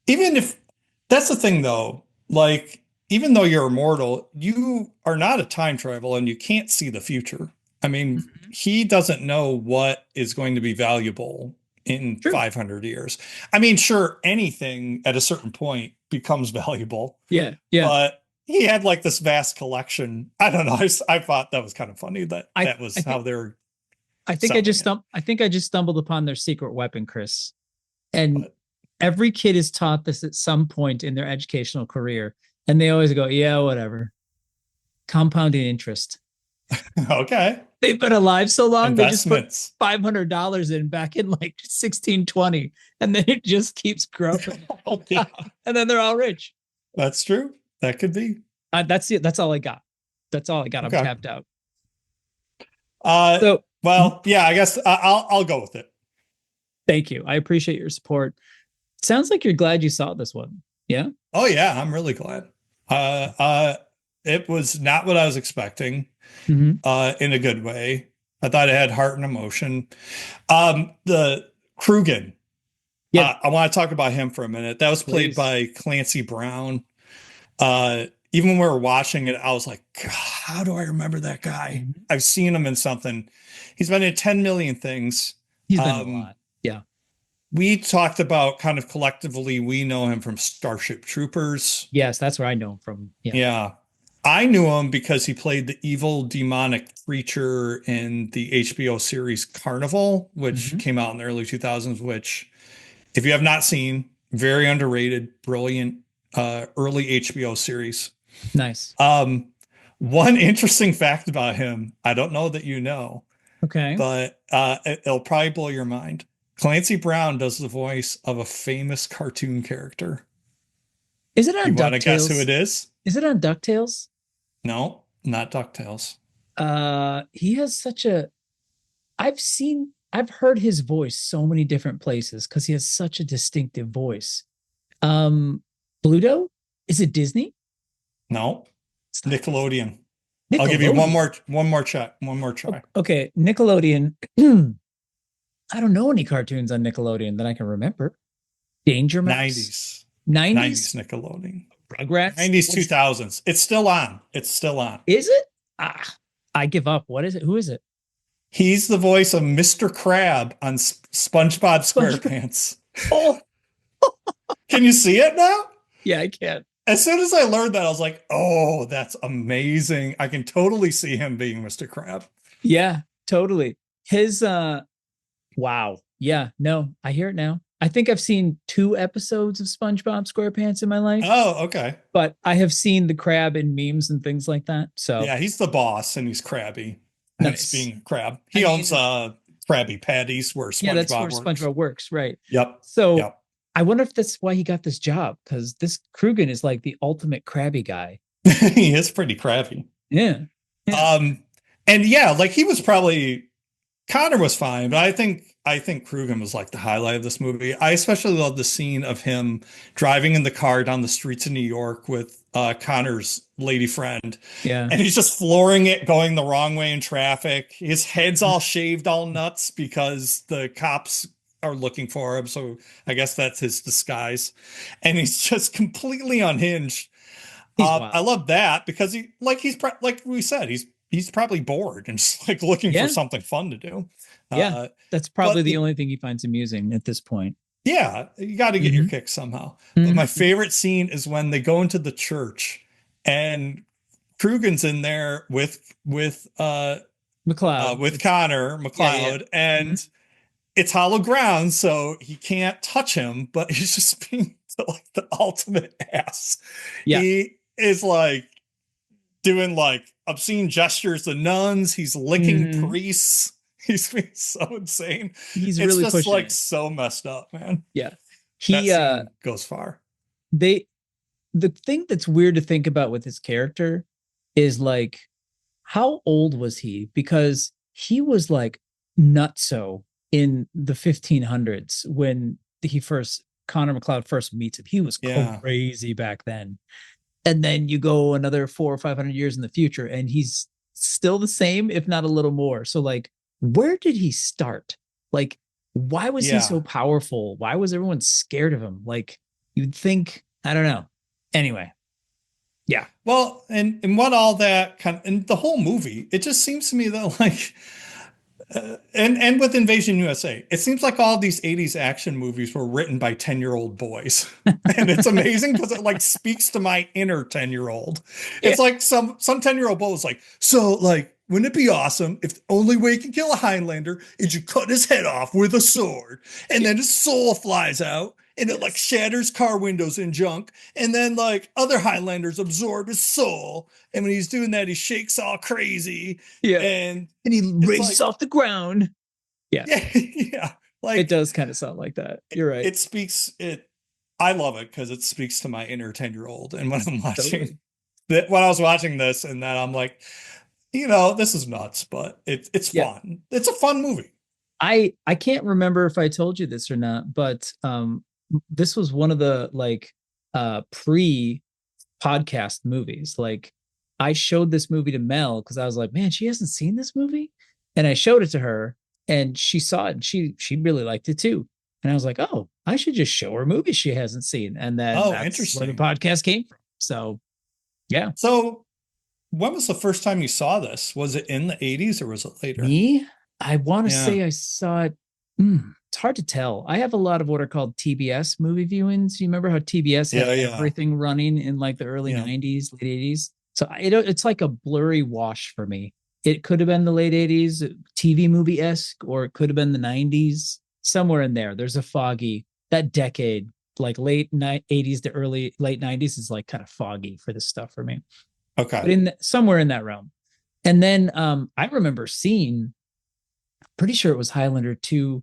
even if that's the thing though, like, even though you're immortal, you are not a time travel and you can't see the future. I mean, he doesn't know what is going to be valuable in 500 years. I mean, sure, anything at a certain point becomes valuable. Yeah. But he had like this vast collection. I don't know. I thought that was kind of funny that was how they're. I think I just stumbled upon their secret weapon, Chris. And every kid is taught this at some point in their educational career. And they always go, yeah, whatever. Compounding interest. Okay. They've been alive so long, they just put $500 in back in like 1620. And then it just keeps growing. And then they're all rich. That's true. That could be. That's it. That's all I got. I'm tapped out. Well, yeah, I guess I'll go with it. Thank you. I appreciate your support. Sounds like you're glad you saw this one. Yeah. Oh yeah, I'm really glad. It was not what I was expecting. In a good way. I thought it had heart and emotion. The Krugen. Yeah. I want to talk about him for a minute. That was played by Clancy Brown. Even when we were watching it, I was like, God, how do I remember that guy? I've seen him in something. He's been in 10 million things. He's been in a lot. Yeah. We talked about kind of collectively, we know him from Starship Troopers. Yes, that's where I know him from. Yeah. I knew him because he played the evil demonic creature in the HBO series Carnival, which came out in the early 2000s, which if you have not seen, very underrated, brilliant, early HBO series. Nice. One interesting fact about him, I don't know that you know. Okay. But it'll probably blow your mind. Clancy Brown does the voice of a famous cartoon character. Is it on you DuckTales? Want to guess who it is? Is it on DuckTales? No, not DuckTales. He has such a... I've heard his voice so many different places because he has such a distinctive voice. Bluto? Is it Disney? No, it's Nickelodeon. I'll give you one more try. Okay, Nickelodeon. I don't know any cartoons on Nickelodeon that I can remember. Danger Mouse. 90s Nickelodeon. Rugrats. 90s 2000s. It's still on. Is it? I give up. What is it? Who is it? He's the voice of Mr. Crab on SpongeBob SquarePants. Oh. Can you see it now? Yeah, I can. As soon as I learned that, I was like, oh, that's amazing. I can totally see him being Mr. Crab. Yeah, totally. His wow. Yeah, no, I hear it now. I think I've seen 2 episodes of SpongeBob SquarePants in my life. Oh, okay. But I have seen the crab in memes and things like that. So yeah, he's the boss and he's crabby. Nice. Hence being a crab. He owns Krabby Patties where SpongeBob that's where works. SpongeBob works, right? Yep. So Yep. I wonder if that's why he got this job, because this Krugen is like the ultimate crabby guy. He is pretty crabby. Yeah. And yeah, like he was probably Connor was fine, but I think Krugen was like the highlight of this movie. I especially love the scene of him driving in the car down the streets of New York with Connor's lady friend. Yeah. And he's just flooring it, going the wrong way in traffic. His head's all shaved, all nuts, because the cops are looking for him. So I guess that's his disguise. And he's just completely unhinged. I love that because like we said, he's probably bored and just like looking for something fun to do. Yeah, that's probably the only thing he finds amusing at this point. Yeah, you got to get your kicks somehow. But my favorite scene is when they go into the church and Krugen's in there with McLeod, with Connor McLeod, and it's hollow ground, so he can't touch him, but he's just being like the ultimate ass. Yeah. He is like doing like obscene gestures to nuns. He's licking priests. He's being so insane. He's really just pushing like it. so messed up, man. Yeah. He goes far. The thing that's weird to think about with his character is like, how old was he? Because he was like nutso in the 1500s when Connor McLeod first meets him. He was crazy back then. And then you go another 400 or 500 years in the future and he's still the same, if not a little more. So like, where did he start? Like, why was he so powerful? Why was everyone scared of him? Like, you'd think, I don't know. Anyway. Yeah. Well, and what all that and the whole movie, it just seems to me that like, and with Invasion USA, it seems like all these 80s action movies were written by 10-year-old boys. And it's amazing because it like speaks to my inner 10-year-old. It's like some 10-year-old boy was like, so like, wouldn't it be awesome if the only way you can kill a Highlander is you cut his head off with a sword and then his soul flies out and it like shatters car windows and junk. And then like other Highlanders absorb his soul. And when he's doing that, he shakes all crazy. Yeah. And he raises off the ground. Yeah. Yeah. Like it does kind of sound like that. You're right. I love it because it speaks to my inner 10-year-old. And when I'm watching when I was watching this and that, I'm like, you know, this is nuts, but it's fun. It's a fun movie. I can't remember if I told you this or not, but this was one of the like pre-podcast movies. Like I showed this movie to Mel because I was like, man, she hasn't seen this movie. And I showed it to her and she saw it and she really liked it too. And I was like, oh, I should just show her movies she hasn't seen. And then that's interesting. where the podcast came from. So yeah. So when was the first time you saw this? Was it in the 80s or was it later? Me? I want to say I saw it. It's hard to tell. I have a lot of what are called TBS movie viewings. You remember how TBS had everything running in like the early 90s, late 80s? So it's like a blurry wash for me. It could have been the late 80s, TV movie-esque, or it could have been the 90s. Somewhere in there, there's a foggy, that decade, like late 80s to late 90s is like kind of foggy for this stuff for me. Okay. But somewhere in that realm. And then I remember seeing, pretty sure it was Highlander 2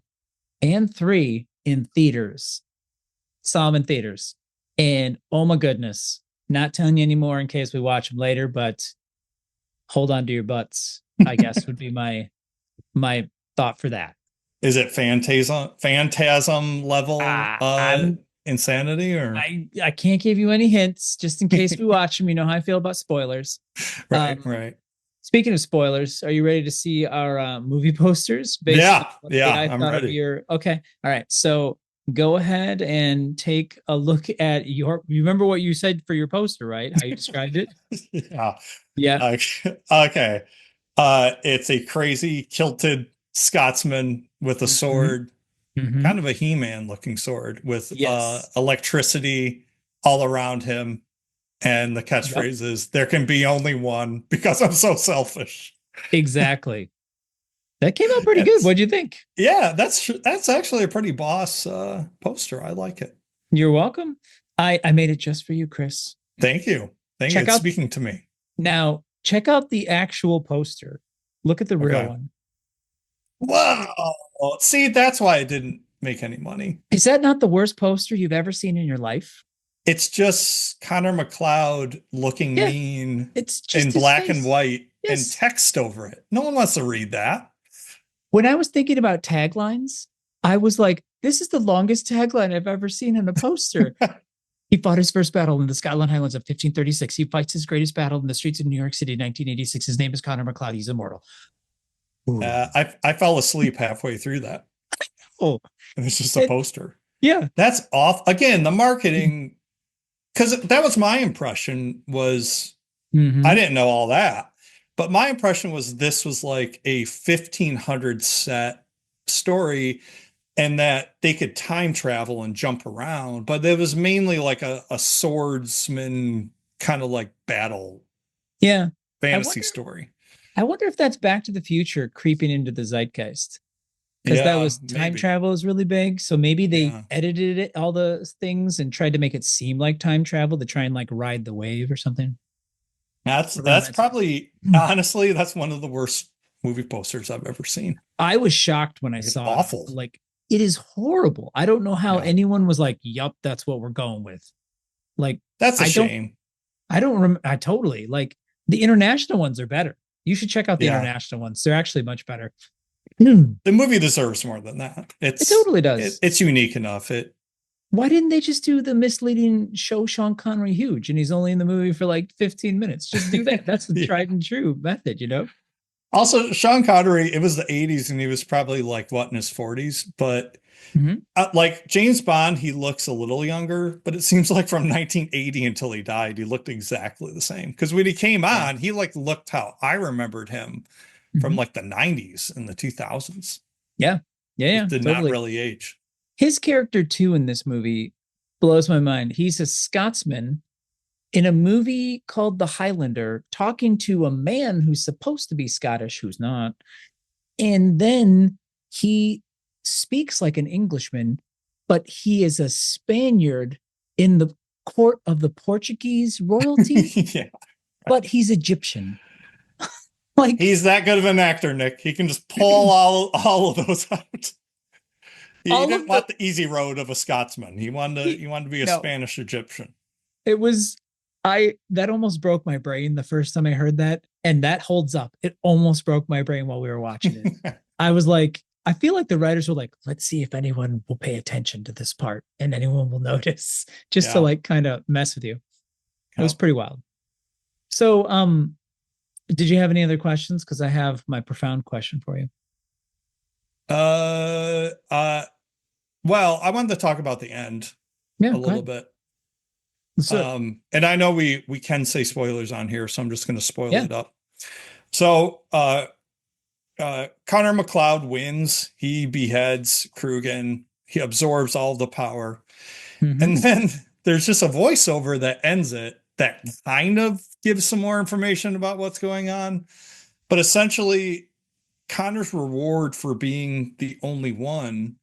and 3 in theaters. Saw them in theaters. And oh my goodness, not telling you anymore in case we watch them later, but hold on to your butts, I guess would be my thought for that. Is it phantasm level insanity or I can't give you any hints just in case we watch them. You know how I feel about spoilers. Right. Speaking of spoilers, are you ready to see our movie posters? I'm ready. Okay. All right. So go ahead and take a look at you remember what you said for your poster, right? How you described it? Yeah. Okay. It's a crazy kilted Scotsman with a sword, kind of a He-Man looking sword with electricity all around him. And the catchphrase is, there can be only one because I'm so selfish. Exactly. That came out pretty good. What'd you think? Yeah, that's actually a pretty boss poster. I like it. You're welcome. I made it just for you, Chris. Thank you. Thank you. It's speaking to me. Now, check out the actual poster. Look at the real one. Wow. See, that's why it didn't make any money. Is that not the worst poster you've ever seen in your life? It's just Connor McLeod looking mean. It's just in black and white and text over it. No one wants to read that. When I was thinking about taglines, I was like, this is the longest tagline I've ever seen in a poster. He fought his first battle in the Scotland Highlands of 1536. He fights his greatest battle in the streets of New York City in 1986. His name is Connor McLeod. He's immortal. I fell asleep halfway through that. Oh, and it's just a poster. Yeah. That's off. Again, the marketing, because that was my impression was, I didn't know all that, but my impression was this was like a 1500 set story and that they could time travel and jump around, but it was mainly like a swordsman kind of like battle fantasy story. I wonder if that's Back to the Future creeping into the zeitgeist, because that was time travel is really big. So maybe they edited it, all the things, and tried to make it seem like time travel to try and like ride the wave or something. That's probably, honestly, that's one of the worst movie posters I've ever seen. I was shocked when I saw awful. It. Like, it is horrible. I don't know how anyone was like, yup, that's what we're going with. Like, that's a shame. I don't remember. I totally like the international ones are better. You should check out the international ones. They're actually much better. The movie deserves more than that. It totally does. It's unique enough. Why didn't they just do the misleading show Sean Connery huge and he's only in the movie for like 15 minutes? Just do that. That's the tried and true method, you know? Also, Sean Connery, it was the 80s and he was probably like, what, in his 40s? But like James Bond, he looks a little younger, but it seems like from 1980 until he died, he looked exactly the same. Because when he came on, he like looked how I remembered him from like the 90s and the 2000s. Yeah. Did not really age. His character too in this movie blows my mind. He's a Scotsman in a movie called The Highlander, talking to a man who's supposed to be Scottish, who's not. And then he speaks like an Englishman, but he is a Spaniard in the court of the Portuguese royalty. But he's Egyptian. Like, he's that good of an actor, Nick. He can just pull all of those out. He didn't want the easy road of a Scotsman. He wanted to be a Spanish Egyptian. It was that almost broke my brain the first time I heard that, and that holds up. It almost broke my brain while we were watching it. I was like, I feel like the writers were like, let's see if anyone will pay attention to this part and anyone will notice, just to like kind of mess with you. It was pretty wild. So, did you have any other questions? Because I have my profound question for you. Well, I wanted to talk about the end a little bit. And I know we can say spoilers on here, so I'm just going to spoil it up. So, Connor McLeod wins. He beheads Krugen. He absorbs all the power. And then there's just a voiceover that ends it that kind of gives some more information about what's going on. But essentially, Connor's reward for being the only one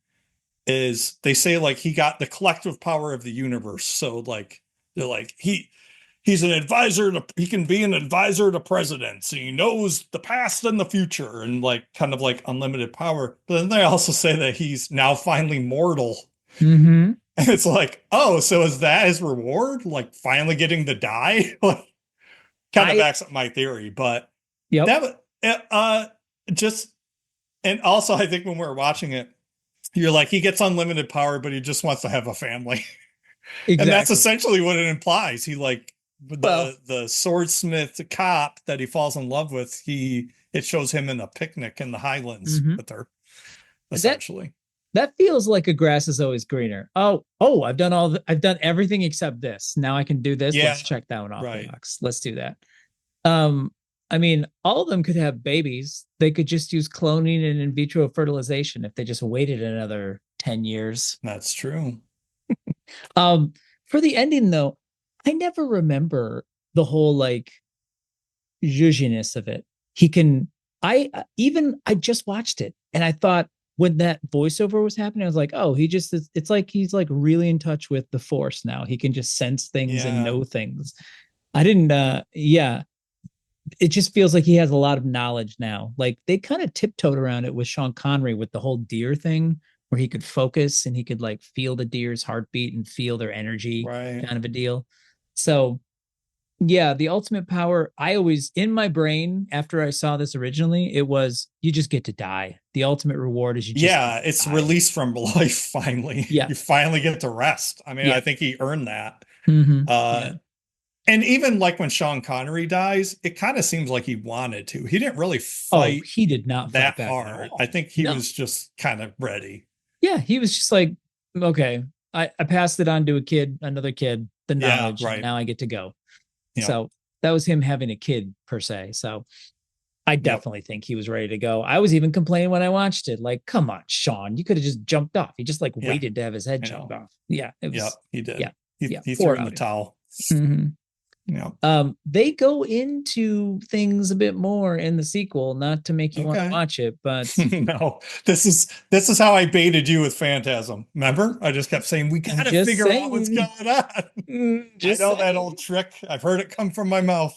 is, they say, like, he got the collective power of the universe. So like, they're like, he's an advisor he can be an advisor to presidents. He knows the past and the future, and like kind of like unlimited power. But then they also say that he's now finally mortal. And it's like, oh, so is that his reward? Like finally getting to die? Like, kind of backs up my theory, but that just, and also I think when we're watching it, you're like, he gets unlimited power, but he just wants to have a family. And that's essentially what it implies. He like the swordsmith cop that he falls in love with, it shows him in a picnic in the Highlands with her, essentially. That feels like a grass is always greener. Oh, I've done everything except this. Now I can do this. Let's check that one off the box. Let's do that. I mean, all of them could have babies. They could just use cloning and in vitro fertilization if they just waited another 10 years. That's true. For the ending though, I never remember the whole like zhuzhiness of it. He can I just watched it and I thought when that voiceover was happening, I was like, oh, it's like he's like really in touch with the Force now. He can just sense things and know things. I didn't, it just feels like he has a lot of knowledge now. Like they kind of tiptoed around it with Sean Connery with the whole deer thing where he could focus and he could like feel the deer's heartbeat and feel their energy kind of a deal. So yeah, the ultimate power, I always, in my brain, after I saw this originally, it was, you just get to die. The ultimate reward is you just it's released from life finally. Yeah. You finally get to rest. I mean, I think he earned that. Mm-hmm. And even like when Sean Connery dies, it kind of seems like he wanted to. He didn't really fight. Oh, he did not that fight back hard. I think he was just kind of ready. Yeah, he was just like, okay, I passed it on to another kid, the knowledge. And now I get to go. Yep. So that was him having a kid per se. So I definitely think he was ready to go. I was even complaining when I watched it. Like, come on, Sean, you could have just jumped off. He just like waited to have his head chopped off. Yeah. It was, he did. Yeah. He threw in the towel. Mm-hmm. Yeah. They go into things a bit more in the sequel, not to make you want to watch it, but no, this is how I baited you with Phantasm. Remember? I just kept saying we gotta figure out what's going on. I know that old trick. I've heard it come from my mouth.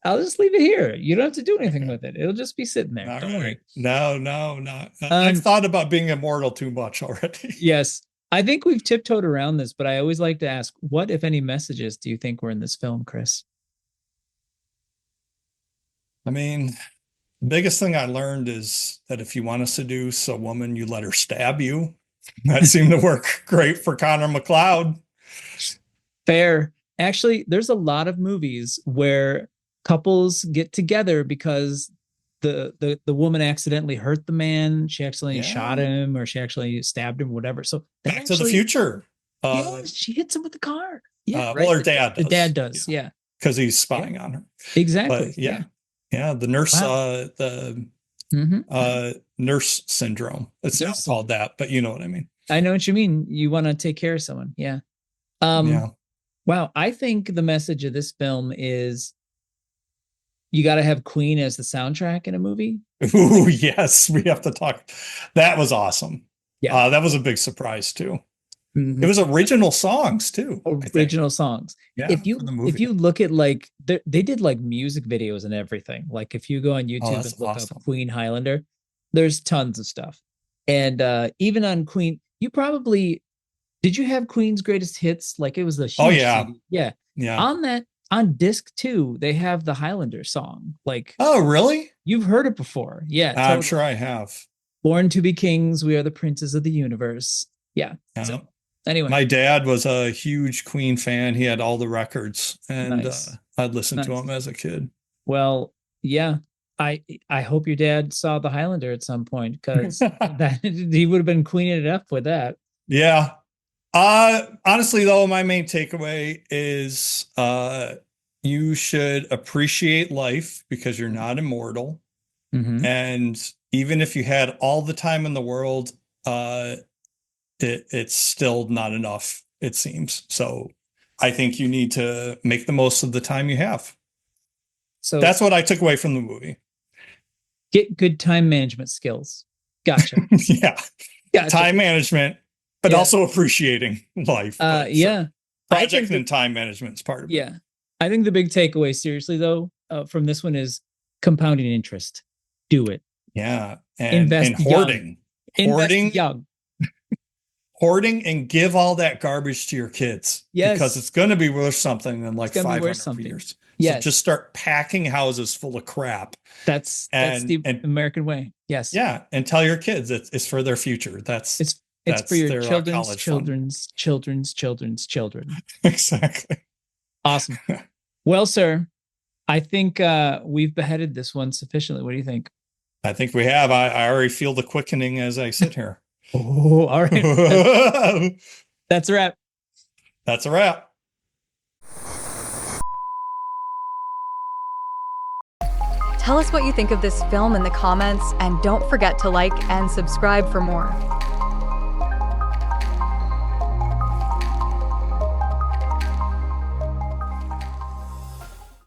I'll just leave it here. You don't have to do anything with it. It'll just be sitting there. Don't worry. No. I've thought about being immortal too much already. Yes. I think we've tiptoed around this, but I always like to ask, what, if any, messages do you think were in this film, Chris? I mean, the biggest thing I learned is that if you want to seduce a woman, you let her stab you. That seemed to work great for Connor McLeod. Fair. Actually, there's a lot of movies where couples get together because the woman accidentally hurt the man. She accidentally shot him, or she actually stabbed him, whatever. So Back to the Future. She hits him with the car. Yeah, well, her dad does. The dad does. Yeah, because he's spying on her. Exactly. But, yeah. The nurse, nurse syndrome. It's not called that, but you know what I mean. I know what you mean. You want to take care of someone. Yeah. Wow. I think the message of this film is, you got to have Queen as the soundtrack in a movie. Ooh, yes, we have to talk. That was awesome. Yeah, that was a big surprise too. It was original songs too. Original songs. Yeah. If you look at like they did like music videos and everything. Like if you go on YouTube and look up Queen Highlander, there's tons of stuff. And even on Queen, did you have Queen's Greatest Hits? Like it was a huge CD. Yeah. On disc 2, they have the Highlander song. Like, oh, really? You've heard it before. Yeah. Totally. I'm sure I have. Born to be kings, we are the princes of the universe. Yeah. So anyway. My dad was a huge Queen fan. He had all the records, and I'd listen to him as a kid. Well, yeah. I hope your dad saw the Highlander at some point, because he would have been queening it up with that. Yeah. Honestly, though, my main takeaway is you should appreciate life because you're not immortal. And even if you had all the time in the world, it's still not enough, it seems. So I think you need to make the most of the time you have. So that's what I took away from the movie. Get good time management skills. Gotcha. Yeah. Gotcha. Time management. But also appreciating life. Project and time management is part of it. Yeah. I think the big takeaway, seriously, though, from this one is compounding interest. Do it. Yeah. And hoarding. Hoarding young. Hoarding and give all that garbage to your kids. Yes. Because it's going to be worth something in like 500 years. Yes. So just start packing houses full of crap. That's the American way. Yes. Yeah. And tell your kids it's for their future. It's for your children's children. Exactly. Awesome. Well, sir, I think we've beheaded this one sufficiently. What do you think? I think we have. I already feel the quickening as I sit here. Oh, all right. That's a wrap. That's a wrap. Tell us what you think of this film in the comments, and don't forget to like and subscribe for more.